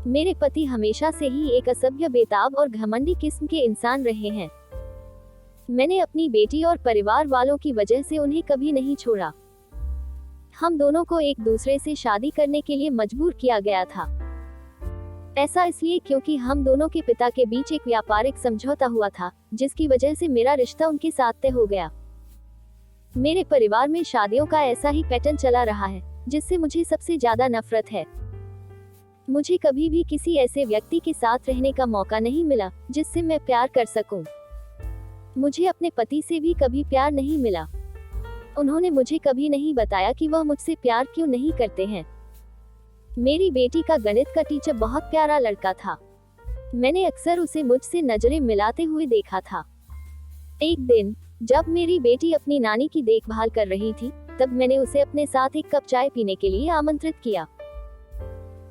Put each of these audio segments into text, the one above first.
मेरे पति हमेशा से ही एक असभ्य, बेताब और घमंडी किस्म के इंसान रहे हैं। मैंने अपनी बेटी और परिवार वालों की वजह से उन्हें कभी नहीं छोड़ा। हम दोनों को एक दूसरे से शादी करने के लिए मजबूर किया गया था। ऐसा इसलिए क्योंकि हम दोनों के पिता के बीच एक व्यापारिक समझौता हुआ था, जिसकी वजह से मेरा रिश्ता उनके साथ तय हो गया। मेरे परिवार में शादियों का ऐसा ही पैटर्न चला रहा है, जिससे मुझे सबसे ज्यादा नफरत है। मुझे कभी भी किसी ऐसे व्यक्ति के साथ रहने का मौका नहीं मिला जिससे मैं प्यार कर सकूं। मुझे अपने पति से भी कभी प्यार नहीं मिला। उन्होंने मुझे कभी नहीं बताया कि वह मुझसे प्यार क्यों नहीं करते हैं। मेरी बेटी का गणित का टीचर बहुत प्यारा लड़का था। मैंने अक्सर उसे मुझसे नजरें मिलाते हुए देखा था। एक दिन जब मेरी बेटी अपनी नानी की देखभाल कर रही थी, तब मैंने उसे अपने साथ एक कप चाय पीने के लिए आमंत्रित किया।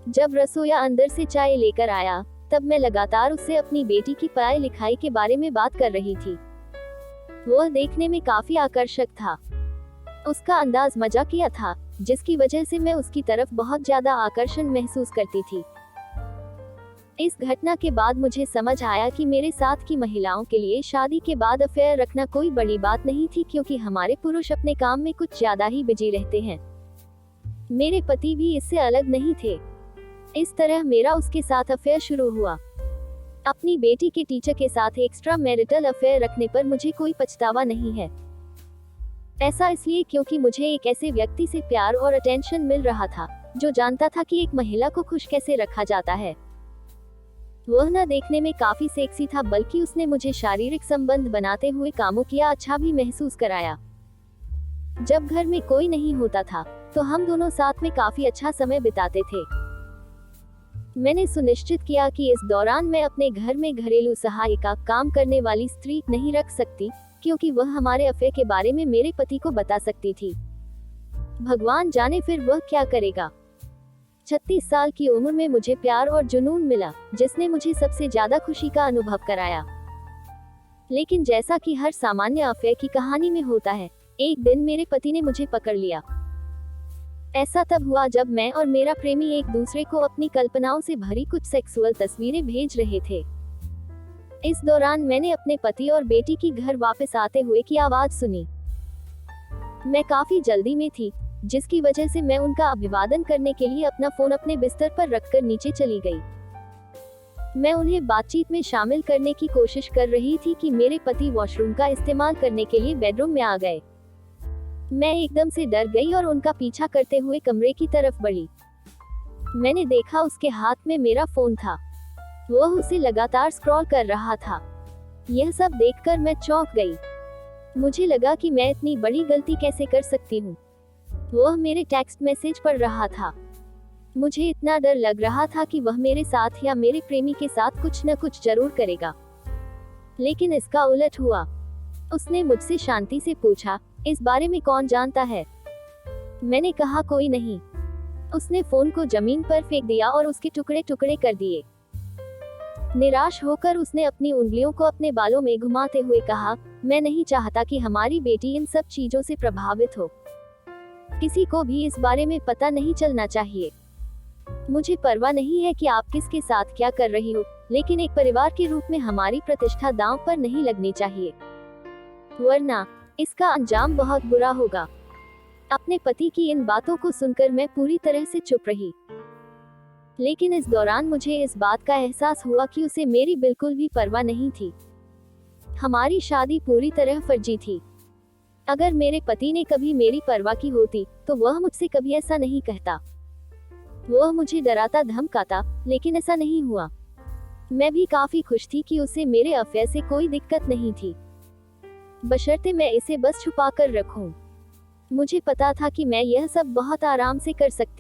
जब रसोइया अंदर से चाय लेकर आया, तब मैं लगातार उससे अपनी बेटी की पढ़ाई लिखाई के बारे में बात कर रही थी। वह देखने में काफी आकर्षक था। उसका अंदाज मजाकिया था, जिसकी वजह से मैं उसकी तरफ बहुत ज्यादा आकर्षण महसूस करती थी। इस घटना के बाद मुझे समझ आया कि मेरे साथ की महिलाओं के लिए शादी के बाद अफेयर रखना कोई बड़ी बात नहीं थी, क्योंकि हमारे पुरुष अपने काम में कुछ ज्यादा ही बिजी रहते हैं। मेरे पति भी इससे अलग नहीं थे। इस तरह मेरा उसके साथ अफेयर शुरू हुआ। अपनी बेटी के टीचर के साथ एक्स्ट्रा मैरिटल अफेयर रखने पर मुझे कोई पछतावा नहीं है। ऐसा इसलिए क्योंकि मुझे एक ऐसे व्यक्ति से प्यार और अटेंशन मिल रहा था, जो जानता था कि एक महिला को खुश कैसे रखा जाता है। वह न देखने में काफी सेक्सी था, बल्कि उसने मुझे शारीरिक संबंध बनाते हुए कामों किया अच्छा भी महसूस कराया। जब घर में कोई नहीं होता था, तो हम दोनों साथ में काफी अच्छा समय बिताते थे। मैंने सुनिश्चित किया कि इस दौरान मैं अपने घर में घरेलू सहायिका, काम करने वाली स्त्री नहीं रख सकती, क्योंकि वह हमारे अफेयर के बारे में मेरे पति को बता सकती थी। भगवान जाने फिर वह क्या करेगा। 36 साल की उम्र में मुझे प्यार और जुनून मिला, जिसने मुझे सबसे ज्यादा खुशी का अनुभव कराया। लेकिन जैसा कि हर सामान्य अफेयर की कहानी में होता है, एक दिन मेरे पति ने मुझे पकड़ लिया। ऐसा तब हुआ जब मैं और मेरा प्रेमी एक दूसरे को अपनी कल्पनाओं से भरी कुछ सेक्सुअल तस्वीरें भेज रहे थे। इस दौरान मैंने अपने पति और बेटी की घर वापस आते हुए की आवाज सुनी। मैं काफी जल्दी में थी, जिसकी वजह से मैं उनका अभिवादन करने के लिए अपना फोन अपने बिस्तर पर रखकर नीचे चली गई। मैं उन्हें बातचीत में शामिल करने की कोशिश कर रही थी कि मेरे पति वॉशरूम का इस्तेमाल करने के लिए बेडरूम में आ गए। मैं एकदम से डर गई और उनका पीछा करते हुए कमरे की तरफ बढ़ी। मैंने देखा उसके हाथ में मेरा फोन था। वह उसे लगातार स्क्रॉल कर रहा था। यह सब देखकर मैं चौंक गई। मुझे लगा कि मैं इतनी बड़ी गलती कैसे कर सकती हूँ। वह मेरे टेक्स्ट मैसेज पढ़ रहा था। मुझे इतना डर लग रहा था कि वह मेरे साथ या मेरे प्रेमी के साथ कुछ न कुछ जरूर करेगा। लेकिन इसका उलट हुआ। उसने मुझसे शांति से पूछा, इस बारे में कौन जानता है? मैंने कहा, कोई नहीं। उसने फोन को जमीन पर फेंक दिया और उसके टुकड़े टुकड़े कर दिए। निराश होकर उसने अपनी उंगलियों को अपने बालों में घुमाते हुए कहा, मैं नहीं चाहता कि हमारी बेटी इन सब चीजों से प्रभावित हो। किसी को भी इस बारे में पता नहीं चलना चाहिए। मुझे परवाह नहीं है कि आप किसके साथ क्या कर रही हो, लेकिन एक परिवार के रूप में हमारी प्रतिष्ठा दांव पर नहीं लगनी चाहिए, वरना इसका अंजाम बहुत बुरा होगा। अपने पति की इन बातों को सुनकर मैं पूरी तरह से चुप रही। लेकिन इस दौरान मुझे इस बात का एहसास हुआ कि उसे मेरी बिल्कुल भी परवाह नहीं थी। हमारी शादी पूरी तरह फर्जी थी। अगर मेरे पति ने कभी मेरी परवाह की होती, तो वह मुझसे कभी ऐसा नहीं कहता। वह मुझे डराता धमकाता, लेकिन ऐसा नहीं हुआ। मैं भी काफी खुश थी कि उसे मेरे अफेयर से कोई दिक्कत नहीं थी, बशर्ते मैं इसे बस छुपा कर रखूं। मुझे पता था कि मैं यह सब बहुत आराम से कर सकती